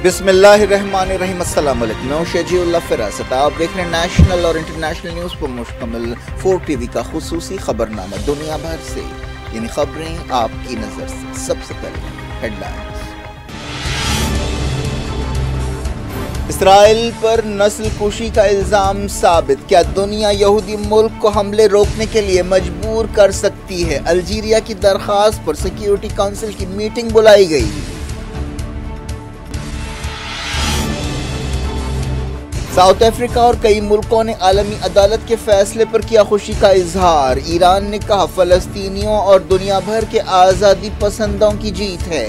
بسم اللہ الرحمن الرحیم۔ السلام علیکم، میں ہوں شجیع اللہ فراست۔ آپ دیکھ رہے ہیں نیشنل اور انٹرنیشنل نیوز پر مشتمل 4 ٹی وی کا خصوصی خبرنامہ دنیا بھر سے، یعنی خبریں آپ کی نظر سے۔ سب سے پہلے ہیڈ لائنز۔ اسرائیل پر نسل کشی کا الزام ثابت، کیا دنیا یہودی ملک کو حملے روکنے کے لیے مجبور کر سکتی ہے؟ الجیریا کی درخواست پر سیکیورٹی کونسل کی میٹنگ بلائی گئی۔ ساؤتھ افریقہ اور کئی ملکوں نے عالمی عدالت کے فیصلے پر کیا خوشی کا اظہار۔ ایران نے کہا فلسطینیوں اور دنیا بھر کے آزادی پسندوں کی جیت ہے۔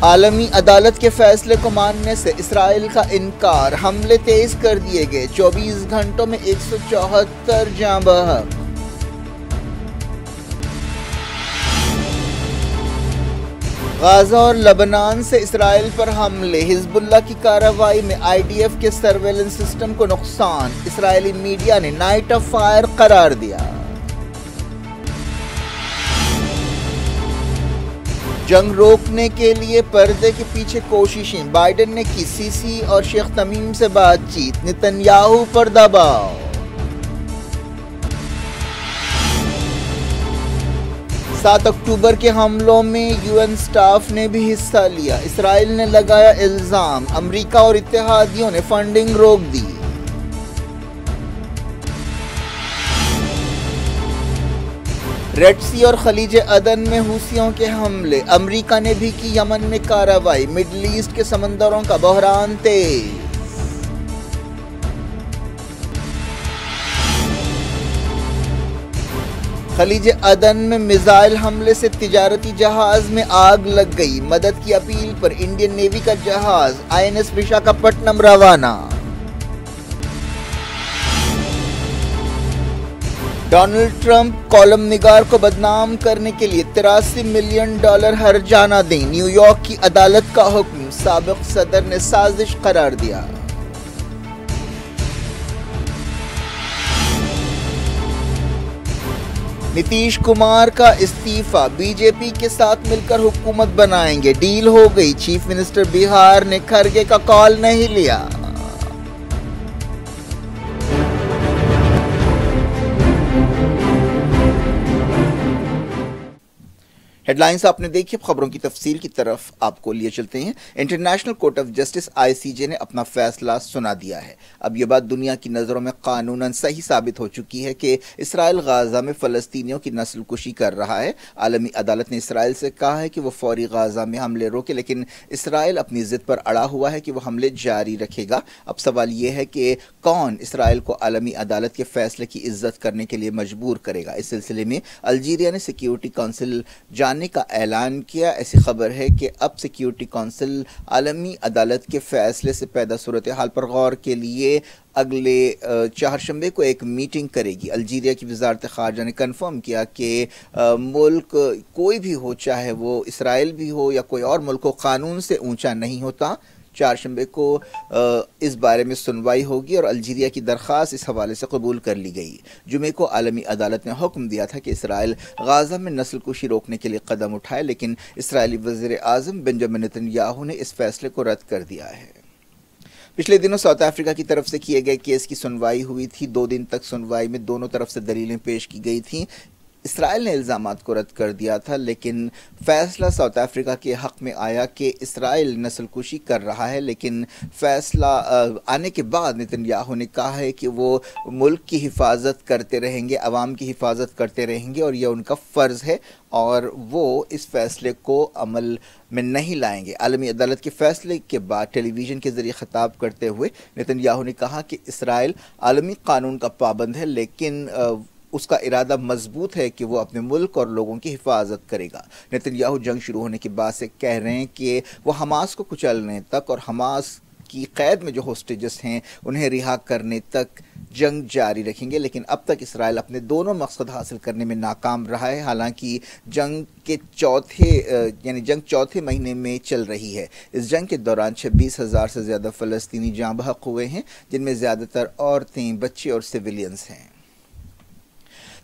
عالمی عدالت کے فیصلے کو ماننے سے اسرائیل کا انکار، حملے تیز کر دیے گئے، 24 گھنٹوں میں 174 جاں بحق۔ غزہ اور لبنان سے اسرائیل پر حملے، حزب اللہ کی کارروائی میں آئی ڈی ایف کے سرویلنس سسٹم کو نقصان، اسرائیلی میڈیا نے نائٹ آف فائر قرار دیا۔ جنگ روکنے کے لیے پردے کے پیچھے کوششیں، بائیڈن نے کی سی سی اور شیخ تمیم سے بات چیت، نتنیاہو پر دباؤ۔ سات اکتوبر کے حملوں میں یو این سٹاف نے بھی حصہ لیا، اسرائیل نے لگایا الزام، امریکہ اور اتحادیوں نے فنڈنگ روک دی۔ ریڈ سی اور خلیج عدن میں حوثیوں کے حملے، امریکہ نے بھی کی یمن میں کارروائی، مڈل ایسٹ کے سمندروں کا بحران تیز۔ خلیج عدن میں میزائل حملے سے تجارتی جہاز میں آگ لگ گئی، مدد کی اپیل پر انڈین نیوی کا جہاز آئی این ایس وشاکھاپٹنم روانہ۔ ڈونلڈ ٹرمپ کالم نگار کو بدنام کرنے کے لیے $83 ملین ہرجانہ دیں، نیو یارک کی عدالت کا حکم، سابق صدر نے سازش قرار دیا۔ نتیش کمار کا استعفی، بی جے پی کے ساتھ مل کر حکومت بنائیں گے، ڈیل ہو گئی، چیف منسٹر بہار نے کھرگے کا کال نہیں لیا۔ ہیڈ لائنز آپ نے دیکھی، اب خبروں کی تفصیل کی طرف آپ کو لیے چلتے ہیں۔ انٹرنیشنل کورٹ آف جسٹس آئی سی جے نے اپنا فیصلہ سنا دیا ہے۔ اب یہ بات دنیا کی نظروں میں قانوناً صحیح ثابت ہو چکی ہے کہ اسرائیل غزہ میں فلسطینیوں کی نسل کشی کر رہا ہے۔ عالمی عدالت نے اسرائیل سے کہا ہے کہ وہ فوری غزہ میں حملے روکے، لیکن اسرائیل اپنی ضد پر اڑا ہوا ہے کہ وہ حملے جاری رکھے گا۔ اب سوال یہ ہے کہ کون اسرائیل کو عالمی عدالت کے فیصلے کی عزت کرنے کے لیے مجبور کرے گا؟ اس سلسلے میں الجیریا نے سیکیورٹی کونسل جانے کا اعلان کیا۔ ایسی خبر ہے کہ اب سیکیورٹی کونسل عالمی عدالت کے فیصلے سے پیدا صورتحال پر غور کے لیے اگلے چہارشنبے کو ایک میٹنگ کرے گی۔ الجیریا کی وزارت خارجہ نے کنفرم کیا کہ ملک کوئی بھی ہو، چاہے وہ اسرائیل بھی ہو یا کوئی اور ملک ہو، قانون سے اونچا نہیں ہوتا۔ چہارشنبے کو اس بارے میں سنوائی ہوگی اور الجیریا کی درخواست اس حوالے سے قبول کر لی گئی۔ جمعے کو عالمی عدالت نے حکم دیا تھا کہ اسرائیل غزہ میں نسل کشی روکنے کے لیے قدم اٹھائے، لیکن اسرائیلی وزیر اعظم بنجامن نتنیاہو نے اس فیصلے کو رد کر دیا ہے۔ پچھلے دنوں ساؤتھ افریقہ کی طرف سے کیے گئے کیس کی سنوائی ہوئی تھی۔ 2 دن تک سنوائی میں دونوں طرف سے دلیلیں پیش کی گئی تھیں۔ اسرائیل نے الزامات کو رد کر دیا تھا، لیکن فیصلہ ساؤتھ افریقہ کے حق میں آیا کہ اسرائیل نسل کشی کر رہا ہے، لیکن فیصلہ آنے کے بعد نتنیاہو نے کہا ہے کہ وہ ملک کی حفاظت کرتے رہیں گے، عوام کی حفاظت کرتے رہیں گے، اور یہ ان کا فرض ہے اور وہ اس فیصلے کو عمل میں نہیں لائیں گے۔ عالمی عدالت کے فیصلے کے بعد ٹیلی ویژن کے ذریعے خطاب کرتے ہوئے نتنیاہو نے کہا کہ اسرائیل عالمی قانون کا پابند ہے، لیکن اس کا ارادہ مضبوط ہے کہ وہ اپنے ملک اور لوگوں کی حفاظت کرے گا۔ نتنیاہو جنگ شروع ہونے کے بعد سے کہہ رہے ہیں کہ وہ حماس کو کچلنے تک اور حماس کی قید میں جو ہوسٹیجز ہیں انہیں رہا کرنے تک جنگ جاری رکھیں گے، لیکن اب تک اسرائیل اپنے دونوں مقصد حاصل کرنے میں ناکام رہا ہے۔ حالانکہ جنگ چوتھے مہینے میں چل رہی ہے۔ اس جنگ کے دوران 26,000 سے زیادہ فلسطینی جاں بحق ہوئے ہیں، جن میں زیادہ تر عورتیں، بچے اور سویلینز ہیں۔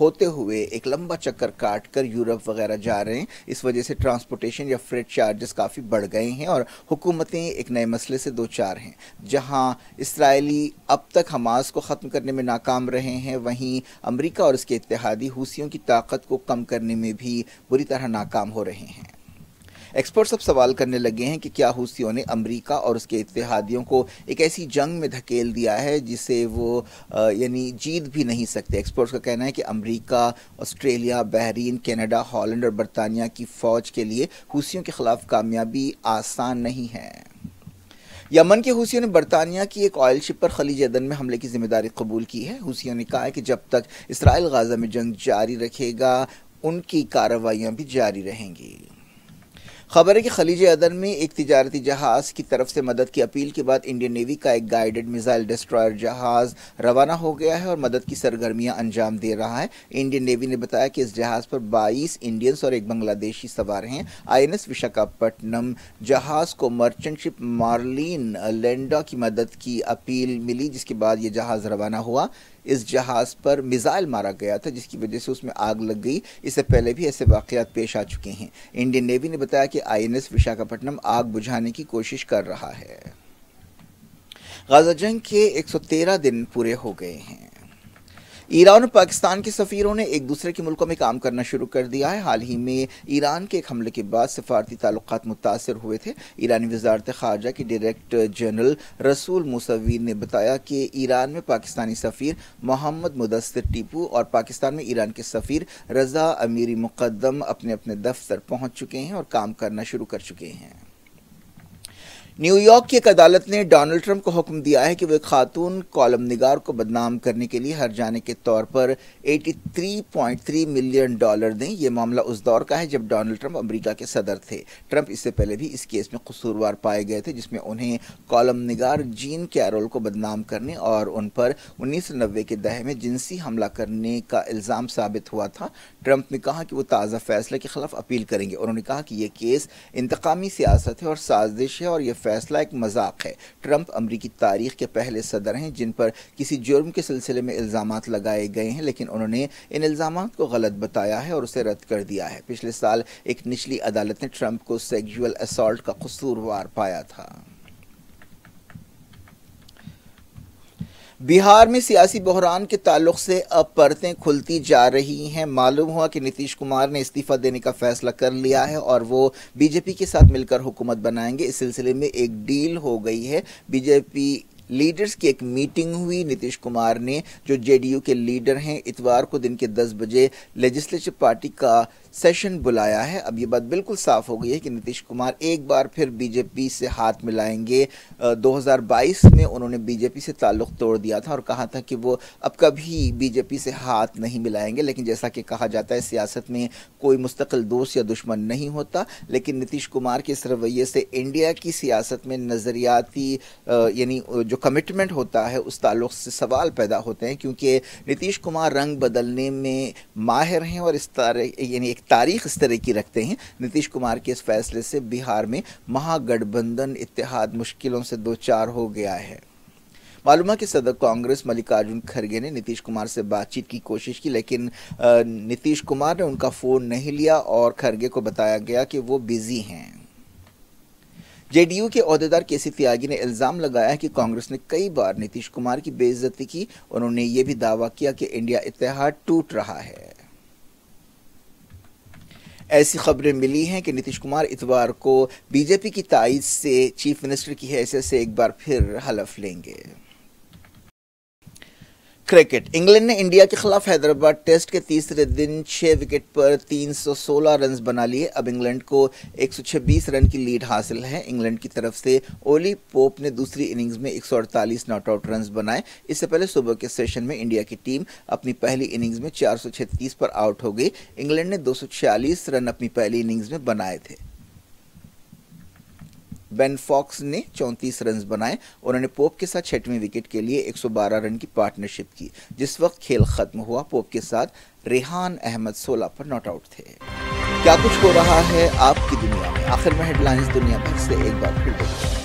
ہوتے ہوئے ایک لمبا چکر کاٹ کر یورپ وغیرہ جا رہے ہیں۔ اس وجہ سے ٹرانسپورٹیشن یا فریٹ چارجز کافی بڑھ گئے ہیں اور حکومتیں ایک نئے مسئلے سے دوچار ہیں۔ جہاں اسرائیلی اب تک حماس کو ختم کرنے میں ناکام رہے ہیں، وہیں امریکہ اور اس کے اتحادی حوثیوں کی طاقت کو کم کرنے میں بھی بری طرح ناکام ہو رہے ہیں۔ ایکسپرٹس اب سوال کرنے لگے ہیں کہ کیا حوثیوں نے امریکہ اور اس کے اتحادیوں کو ایک ایسی جنگ میں دھکیل دیا ہے جسے وہ جیت بھی نہیں سکتے۔ ایکسپرٹس کا کہنا ہے کہ امریکہ، آسٹریلیا، بحرین، کینیڈا، ہالینڈ اور برطانیہ کی فوج کے لیے حوثیوں کے خلاف کامیابی آسان نہیں ہے۔ یمن کے حوثیوں نے برطانیہ کی ایک آئل شپ پر خلیج عدن میں حملے کی ذمہ داری قبول کی ہے۔ حوثیوں نے کہا ہے کہ جب تک اسرائیل غزہ میں جنگ جاری رکھے گا ان کی کارروائیاں بھی جاری رہیں گی۔ خبر ہے کہ خلیج عدن میں ایک تجارتی جہاز کی طرف سے مدد کی اپیل کے بعد انڈین نیوی کا ایک گائیڈڈ میزائل ڈسٹرائر جہاز روانہ ہو گیا ہے اور مدد کی سرگرمیاں انجام دے رہا ہے۔ انڈین نیوی نے بتایا کہ اس جہاز پر 22 انڈینز اور ایک بنگلہ دیشی سوار ہیں۔ INS وشاکھاپٹنم جہاز کو مرچنٹ شپ مارلین لینڈا کی مدد کی اپیل ملی، جس کے بعد یہ جہاز روانہ ہوا۔ اس جہاز پر میزائل مارا گیا تھا جس کی وجہ سے اس میں آگ لگ گئی۔ اس سے پہلے بھی ایسے واقعات پیش آ چکے ہیں۔ انڈین نیوی نے بتایا کہ INS وشاکھاپٹنم آگ بجھانے کی کوشش کر رہا ہے۔ غزہ جنگ کے 113 دن پورے ہو گئے ہیں۔ ایران اور پاکستان کے سفیروں نے ایک دوسرے کے ملکوں میں کام کرنا شروع کر دیا ہے۔ حال ہی میں ایران کے ایک حملے کے بعد سفارتی تعلقات متاثر ہوئے تھے۔ ایرانی وزارت خارجہ کے ڈائریکٹر جنرل رسول موسوی نے بتایا کہ ایران میں پاکستانی سفیر محمد مدثر ٹیپو اور پاکستان میں ایران کے سفیر رضا امیری مقدم اپنے اپنے دفتر پہنچ چکے ہیں اور کام کرنا شروع کر چکے ہیں۔ نیو یارک کی ایک عدالت نے ڈونلڈ ٹرمپ کو حکم دیا ہے کہ وہ ایک خاتون کالم نگار کو بدنام کرنے کے لیے ہر جانے کے طور پر $83.3 ملین دیں۔ یہ معاملہ اس دور کا ہے جب ڈونلڈ ٹرمپ امریکہ کے صدر تھے۔ ٹرمپ اس سے پہلے بھی اس کیس میں قصوروار پائے گئے تھے جس میں انہیں کالم نگار جین کیرول کو بدنام کرنے اور ان پر 1990 کے دہے میں جنسی حملہ کرنے کا الزام ثابت ہوا تھا۔ ٹرمپ نے کہا کہ وہ تازہ فیصلے کے خلاف اپیل کریں گے۔ انہوں نے کہا کہ یہ کیس انتقامی سیاست ہے اور سازش ہے اور یہ فیصلہ ایک مذاق ہے۔ ٹرمپ امریکی تاریخ کے پہلے صدر ہیں جن پر کسی جرم کے سلسلے میں الزامات لگائے گئے ہیں، لیکن انہوں نے ان الزامات کو غلط بتایا ہے اور اسے رد کر دیا ہے۔ پچھلے سال ایک نچلی عدالت نے ٹرمپ کو سیکسول اسالٹ کا قصوروار پایا تھا۔ بہار میں سیاسی بحران کے تعلق سے اب پرتیں کھلتی جا رہی ہیں۔ معلوم ہوا کہ نتیش کمار نے استعفیٰ دینے کا فیصلہ کر لیا ہے اور وہ BJP کے ساتھ مل کر حکومت بنائیں گے۔ اس سلسلے میں ایک ڈیل ہو گئی ہے۔ BJP لیڈرز کی ایک میٹنگ ہوئی۔ نتیش کمار نے جو JDU کے لیڈر ہیں اتوار کو دن کے 10 بجے لیجسلیچر پارٹی کا سیشن بلایا ہے۔ اب یہ بات بالکل صاف ہو گئی ہے کہ نتیش کمار ایک بار پھر BJP سے ہاتھ ملائیں گے۔ 2022 میں انہوں نے BJP سے تعلق توڑ دیا تھا اور کہا تھا کہ وہ اب کبھی BJP سے ہاتھ نہیں ملائیں گے، لیکن جیسا کہ کہا جاتا ہے سیاست میں کوئی مستقل دوست یا دشمن نہیں ہوتا، لیکن نتیش کمار کے اس رویے سے انڈیا کی سیاست میں نظریاتی جو کمٹمنٹ ہوتا ہے اس تعلق سے سوال پیدا ہوتے ہیں، کیونکہ نتیش کمار رنگ بدلنے میں ماہر ہیں اور اس طرح ایک تاریخ اس طرح کی رکھتے ہیں۔ نتیش کمار کے اس فیصلے سے بہار میں مہا گٹھ بندھن اتحاد مشکلوں سے دوچار ہو گیا ہے۔ معلوم ہے کہ صدر کانگریس ملکارجن کھرگے نے نتیش کمار سے بات چیت کی کوشش کی، لیکن نتیش کمار نے ان کا فون نہیں لیا اور کھرگے کو بتایا گیا کہ وہ بزی ہیں۔ JDU کے عہدیدار KC تیاگی نے الزام لگایا ہے کہ کانگریس نے کئی بار نتیش کمار کی بے عزتی کی۔ انہوں نے یہ بھی دعویٰ کیا کہ انڈیا اتحاد ٹوٹ رہا ہے۔ ایسی خبریں ملی ہیں کہ نتیش کمار اتوار کو BJP کی تائید سے چیف منسٹر کی حیثیت سے ایک بار پھر حلف لیں گے۔ کرکٹ انگلینڈ نے انڈیا کے خلاف حیدرآباد ٹیسٹ کے تیسرے دن 6 وکٹ پر 316 رنز بنا لیے۔ اب انگلینڈ کو 126 رن کی لیڈ حاصل ہے۔ انگلینڈ کی طرف سے اولی پوپ نے دوسری اننگز میں 148 ناٹ آؤٹ رنز بنائے۔ اس سے پہلے صبح کے سیشن میں انڈیا کی ٹیم اپنی پہلی اننگز میں 436 پر آؤٹ ہو گئی۔ انگلینڈ نے 246 رن اپنی پہلی اننگز میں بنائے تھے۔ بین فاکس نے 34 رنز بنائے۔ انہوں نے پوپ کے ساتھ 6ویں وکٹ کے لیے 112 رن کی پارٹنرشپ کی۔ جس وقت کھیل ختم ہوا پوپ کے ساتھ ریحان احمد 16 پر ناٹ آؤٹ تھے۔ کیا کچھ ہو رہا ہے آپ کی دنیا میں؟ آخر میں ہیڈ لائنز دنیا بھر سے ایک بار پھر دیکھیں۔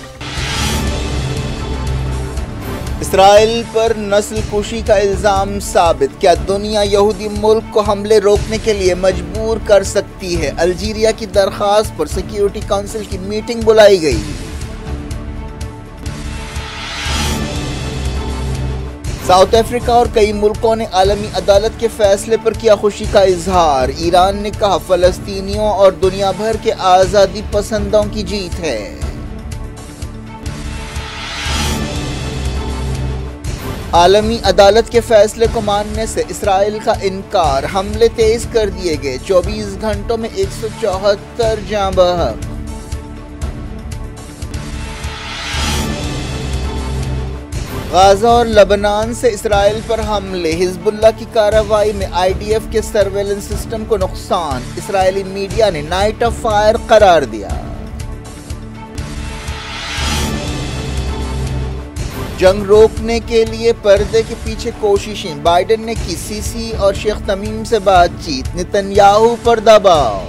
اسرائیل پر نسل کشی کا الزام ثابت، کیا دنیا یہودی ملک کو حملے روکنے کے لیے مجبور کر سکتی ہے؟ الجیریا کی درخواست پر سیکیورٹی کونسل کی میٹنگ بلائی گئی۔ ساؤتھ افریقہ اور کئی ملکوں نے عالمی عدالت کے فیصلے پر کیا خوشی کا اظہار۔ ایران نے کہا فلسطینیوں اور دنیا بھر کے آزادی پسندوں کی جیت ہے۔ عالمی عدالت کے فیصلے کو ماننے سے اسرائیل کا انکار، حملے تیز کر دیے گئے، 24 گھنٹوں میں 174 جاں بحق۔ غزہ اور لبنان سے اسرائیل پر حملے، حزب اللہ کی کارروائی میں IDF کے سرویلنس سسٹم کو نقصان، اسرائیلی میڈیا نے نائٹ آف فائر قرار دیا۔ جنگ روکنے کے لیے پردے کے پیچھے کوششیں، بائیڈن نے کی سیسی اور شیخ تمیم سے بات چیت، نتنیاہو پر دباؤ۔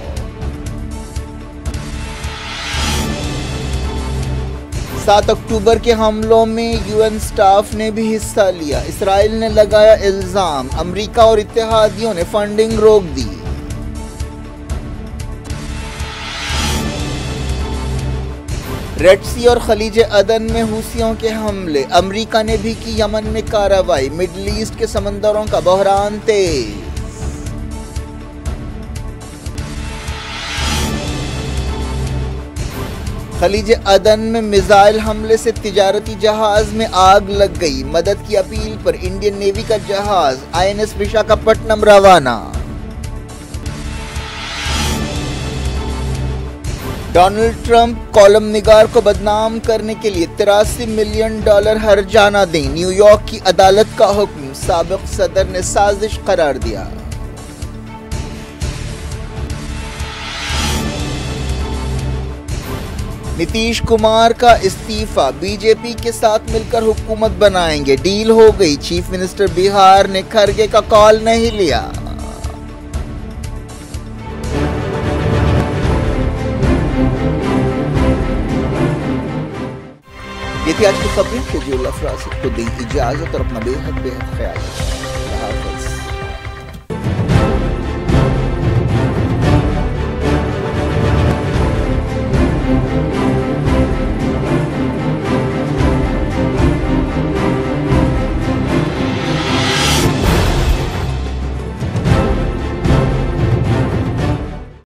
7 اکتوبر کے حملوں میں UN سٹاف نے بھی حصہ لیا، اسرائیل نے لگایا الزام، امریکہ اور اتحادیوں نے فنڈنگ روک دی۔ ریڈ سی اور خلیج عدن میں حوثیوں کے حملے، امریکہ نے بھی کی یمن میں کارروائی، مڈل ایسٹ کے سمندروں کا بحران تیز۔ خلیج عدن میں میزائل حملے سے تجارتی جہاز میں آگ لگ گئی، مدد کی اپیل پر انڈین نیوی کا جہاز INS وشاکھاپٹنم روانہ۔ ڈونلڈ ٹرمپ کالم نگار کو بدنام کرنے کے لیے $83 ملین ہرجانہ دیں، نیو یارک کی عدالت کا حکم، سابق صدر نے سازش قرار دیا۔ نتیش کمار کا استعفی، BJP کے ساتھ مل کر حکومت بنائیں گے، ڈیل ہو گئی، چیف منسٹر بہار نے کھرگے کا کال نہیں لیا۔ یہ تھی آج کی خبریں، شجیع اللہ فراست کو دیں اجازت اور اپنا بے حد خیال رکھیں۔